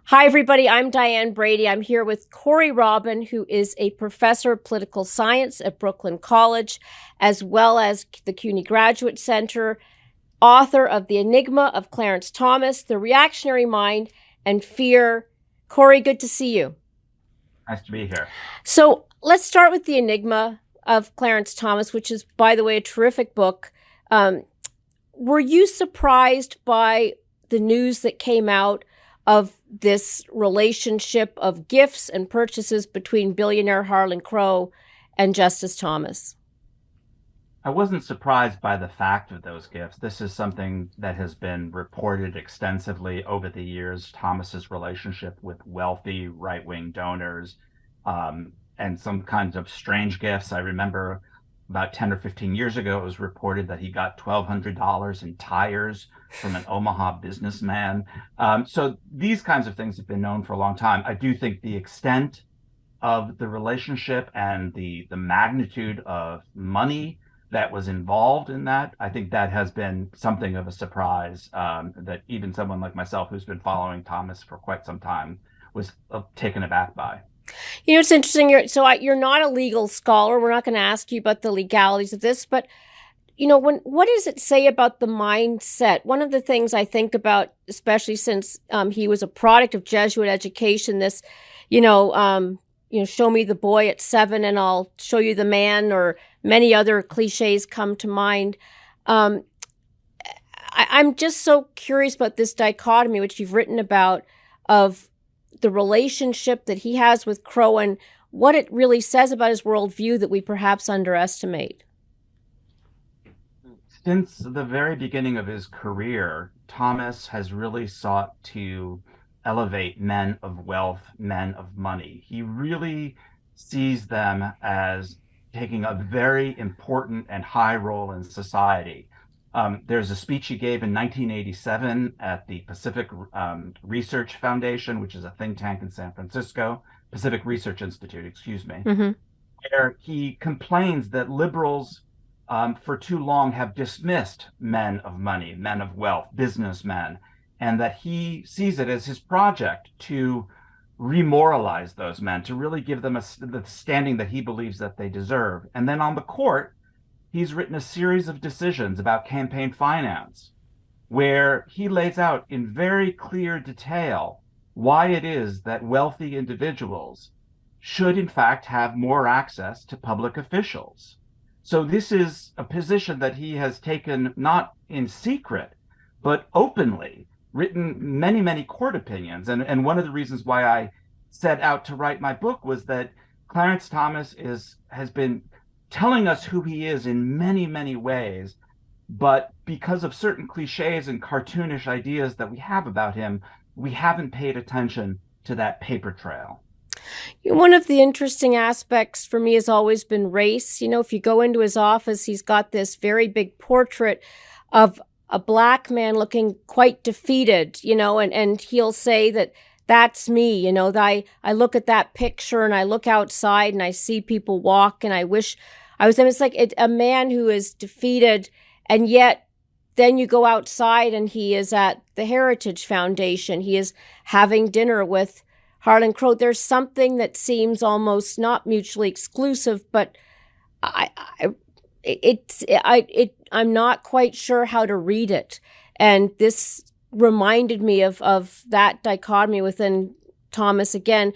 Hi, everybody. I'm Diane Brady. I'm here with Corey Robin, who is a professor of political science at Brooklyn College, as well as the CUNY Graduate Center, author of The Enigma of Clarence Thomas, The Reactionary Mind, and Fear. Corey, good to see you. Nice to be here. So let's start with The Enigma of Clarence Thomas, which is, by the way, a terrific book. Um, were you surprised by the news that came out of this relationship of gifts and purchases between billionaire Harlan Crow and Justice Thomas? I wasn't surprised by the fact of those gifts. This is something that has been reported extensively over the years. Thomas's relationship with wealthy right-wing donors, and some kinds of strange gifts. I remember about 10 or 15 years ago, it was reported that he got $1,200 in tires from an Omaha businessman. So these kinds of things have been known for a long time. I do think the extent of the relationship and the magnitude of money that was involved in that, I think that has been something of a surprise, that even someone like myself, who's been following Thomas for quite some time, was taken aback by. You know, it's interesting. You're not a legal scholar. We're not going to ask you about the legalities of this, but what does it say about the mindset? One of the things I think about, especially since he was a product of Jesuit education, this, you know, show me the boy at 7 and I'll show you the man, or many other cliches come to mind. Um, I'm just so curious about this dichotomy, which you've written about, of the relationship that he has with Crow and what it really says about his worldview that we perhaps underestimate. Since the very beginning of his career, Thomas has really sought to elevate men of wealth, men of money. He really sees them as taking a very important and high role in society. There's a speech he gave in 1987 at the Pacific Research Foundation, which is a think tank in San Francisco, Pacific Research Institute, excuse me, Mm-hmm. where he complains that liberals, for too long, have dismissed men of money, men of wealth, businessmen, and that he sees it as his project to remoralize those men, to really give them the standing that he believes that they deserve. And then on the court, he's written a series of decisions about campaign finance where he lays out in very clear detail why it is that wealthy individuals should, in fact, have more access to public officials. So, this is a position that he has taken not in secret, but openly, written many, many court opinions. And one of the reasons why I set out to write my book was that Clarence Thomas has been telling us who he is in many, many ways, but because of certain cliches and cartoonish ideas that we have about him, we haven't paid attention to that paper trail. One of the interesting aspects for me has always been race. If you go into his office, he's got this very big portrait of a black man looking quite defeated, and he'll say that that's me. I look at that picture and I look outside and I see people walk and I wish I was them. It's like a man who is defeated, and yet then you go outside and he is at the Heritage Foundation. He is having dinner with Harlan Crow. There's something that seems almost not mutually exclusive, but I'm not quite sure how to read it. And this reminded me of that dichotomy within Thomas again.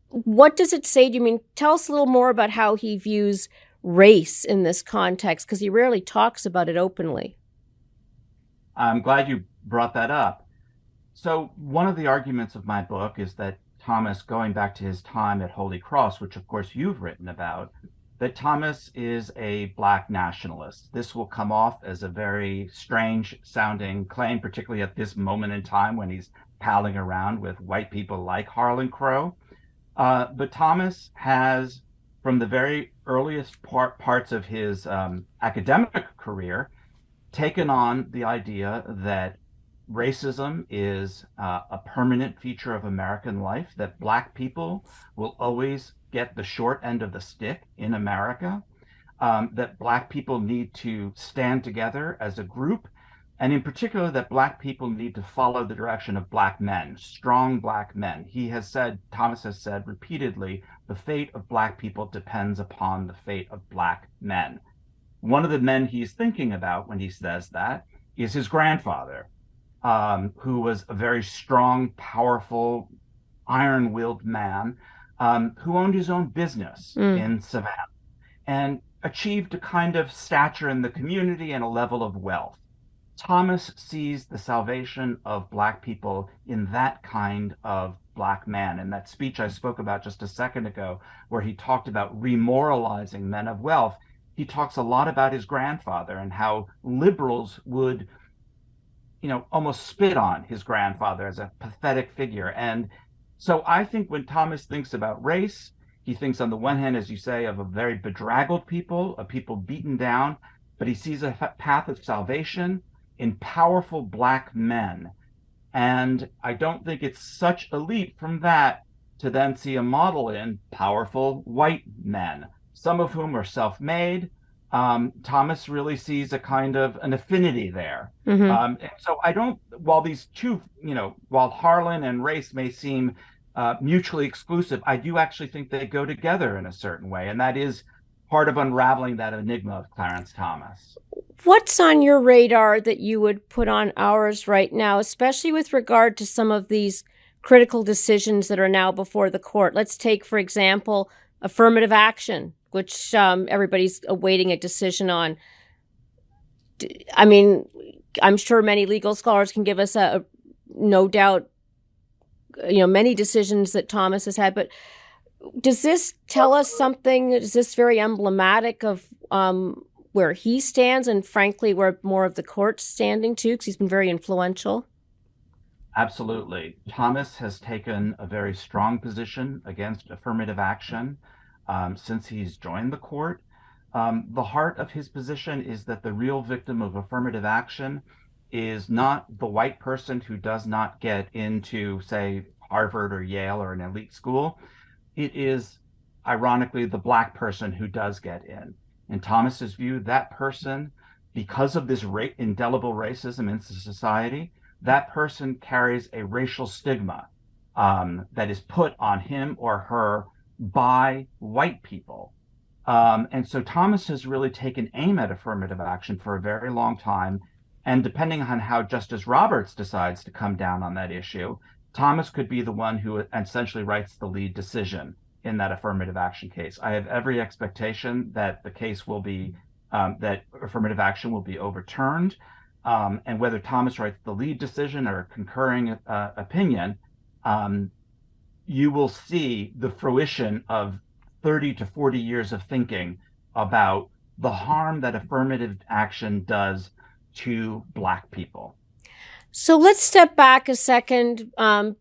What does it say to you? I mean, tell us a little more about how he views race in this context, because he rarely talks about it openly. I'm glad you brought that up. So, one of the arguments of my book is that Thomas, going back to his time at Holy Cross, which of course you've written about, that Thomas is a Black nationalist. This will come off as a very strange sounding claim, particularly at this moment in time when he's palling around with white people like Harlan Crow. But Thomas has, from the very earliest parts of his academic career, taken on the idea that racism is a permanent feature of American life, that Black people will always get the short end of the stick in America, that Black people need to stand together as a group, and in particular that Black people need to follow the direction of Black men, strong Black men. Thomas has said repeatedly, the fate of Black people depends upon the fate of Black men. One of the men he's thinking about when he says that is his grandfather, who was a very strong, powerful, iron-willed man, who owned his own business in Savannah and achieved a kind of stature in the community and a level of wealth. Thomas sees the salvation of Black people in that kind of Black man. In that speech I spoke about just a second ago, where he talked about remoralizing men of wealth, he talks a lot about his grandfather and how liberals would, almost spit on his grandfather as a pathetic figure. And so I think when Thomas thinks about race, he thinks on the one hand, as you say, of a very bedraggled people, a people beaten down, but he sees a path of salvation in powerful Black men. And I don't think it's such a leap from that to then see a model in powerful white men, some of whom are self-made. Thomas really sees a kind of an affinity there. So while these two, while Harlan and race may seem mutually exclusive, I do actually think they go together in a certain way. And that is part of unraveling that enigma of Clarence Thomas. What's on your radar that you would put on ours right now, especially with regard to some of these critical decisions that are now before the court? Let's take, for example, affirmative action, which everybody's awaiting a decision on. I mean, I'm sure many legal scholars can give us no doubt, many decisions that Thomas has had, but does this tell us something? Is this very emblematic of where he stands and, frankly, where more of the court's standing, too, because he's been very influential? Absolutely. Thomas has taken a very strong position against affirmative action since he's joined the court. The heart of his position is that the real victim of affirmative action is not the white person who does not get into, say, Harvard or Yale or an elite school. It is, ironically, the Black person who does get in. In Thomas's view, that person, because of this indelible racism in society, that person carries a racial stigma that is put on him or her by white people. And so Thomas has really taken aim at affirmative action for a very long time. And depending on how Justice Roberts decides to come down on that issue, Thomas could be the one who essentially writes the lead decision in that affirmative action case. I have every expectation that the case will be, that affirmative action will be overturned. And whether Thomas writes the lead decision or a concurring opinion, you will see the fruition of 30 to 40 years of thinking about the harm that affirmative action does to Black people. So let's step back a second,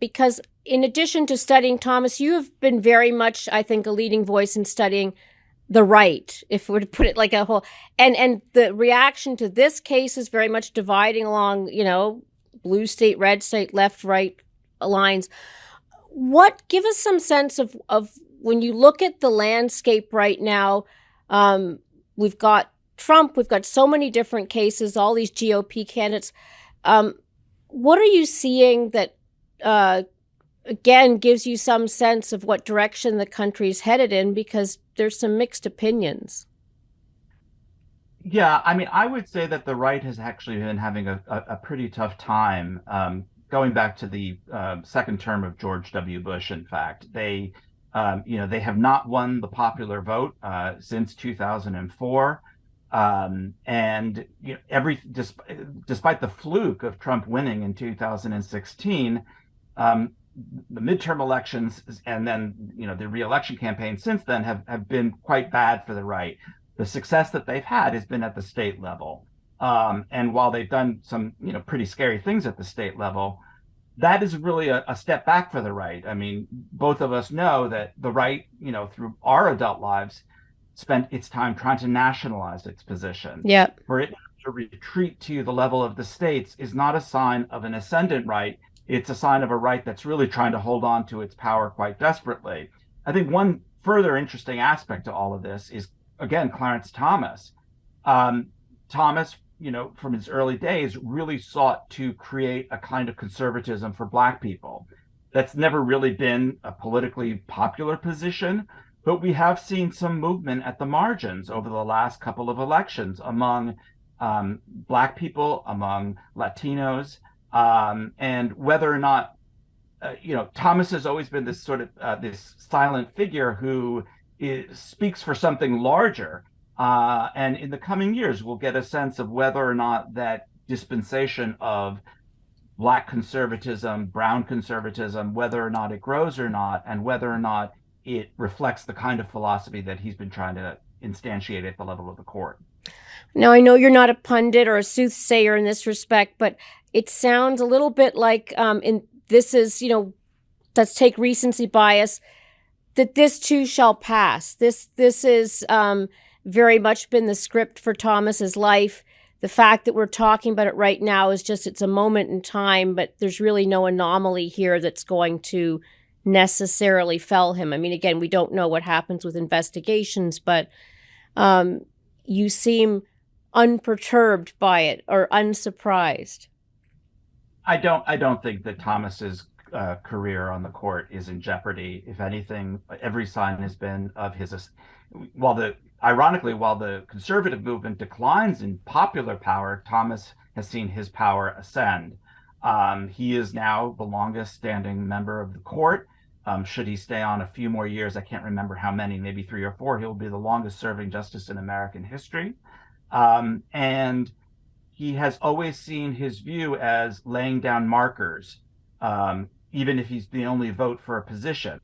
because in addition to studying Thomas, you have been very much, I think, a leading voice in studying the right, if we were to put it like a whole. And the reaction to this case is very much dividing along, blue state, red state, left, right lines. Give us some sense of when you look at the landscape right now, we've got Trump, we've got so many different cases, all these GOP candidates. What are you seeing that, again, gives you some sense of what direction the country's headed in? Because there's some mixed opinions. Yeah, I mean, I would say that the right has actually been having a pretty tough time. Going back to the second term of George W. Bush, in fact, they have not won the popular vote since 2004. And despite the fluke of Trump winning in 2016, the midterm elections and then the re-election campaign since then have been quite bad for the right. The success that they've had has been at the state level, and while they've done some pretty scary things at the state level, that is really a step back for the right. I mean, both of us know that the right, through our adult lives, spent its time trying to nationalize its position. Yeah. For it to retreat to the level of the states is not a sign of an ascendant right. It's a sign of a right that's really trying to hold on to its power quite desperately. I think one further interesting aspect to all of this is, again, Clarence Thomas. Thomas, from his early days, really sought to create a kind of conservatism for Black people. That's never really been a politically popular position, but we have seen some movement at the margins over the last couple of elections among Black people, among Latinos, and whether or not Thomas has always been this sort of this silent figure who speaks for something larger. And in the coming years, we'll get a sense of whether or not that dispensation of Black conservatism, brown conservatism, whether or not it grows or not, and whether or not it reflects the kind of philosophy that he's been trying to instantiate at the level of the court. Now, I know you're not a pundit or a soothsayer in this respect, but it sounds a little bit like let's take recency bias, that this too shall pass. This is very much been the script for Thomas's life. The fact that we're talking about it right now is just, it's a moment in time, but there's really no anomaly here that's going to necessarily fell him. I mean, again, we don't know what happens with investigations, but you seem unperturbed by it or unsurprised. I don't think that Thomas's career on the court is in jeopardy. If anything, every sign has been of his. Ironically, while the conservative movement declines in popular power, Thomas has seen his power ascend. He is now the longest standing member of the court. Should he stay on a few more years, I can't remember how many, maybe 3 or 4, he'll be the longest serving justice in American history. And he has always seen his view as laying down markers, even if he's the only vote for a position.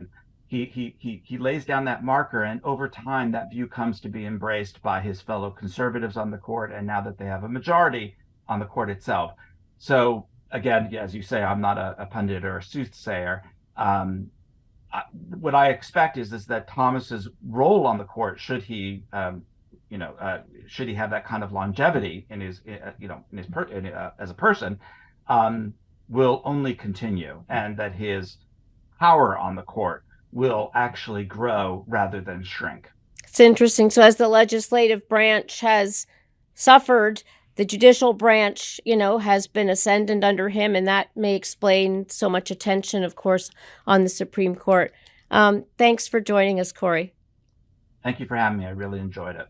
He lays down that marker, and over time that view comes to be embraced by his fellow conservatives on the court, and now that they have a majority on the court itself. So again, as you say, I'm not a pundit or a soothsayer. What I expect is that Thomas's role on the court, should he should he have that kind of longevity in his as a person, will only continue, and that his power on the court will actually grow rather than shrink. It's interesting. So as the legislative branch has suffered, the judicial branch, has been ascendant under him, and that may explain so much attention, of course, on the Supreme Court. Thanks for joining us, Corey. Thank you for having me. I really enjoyed it.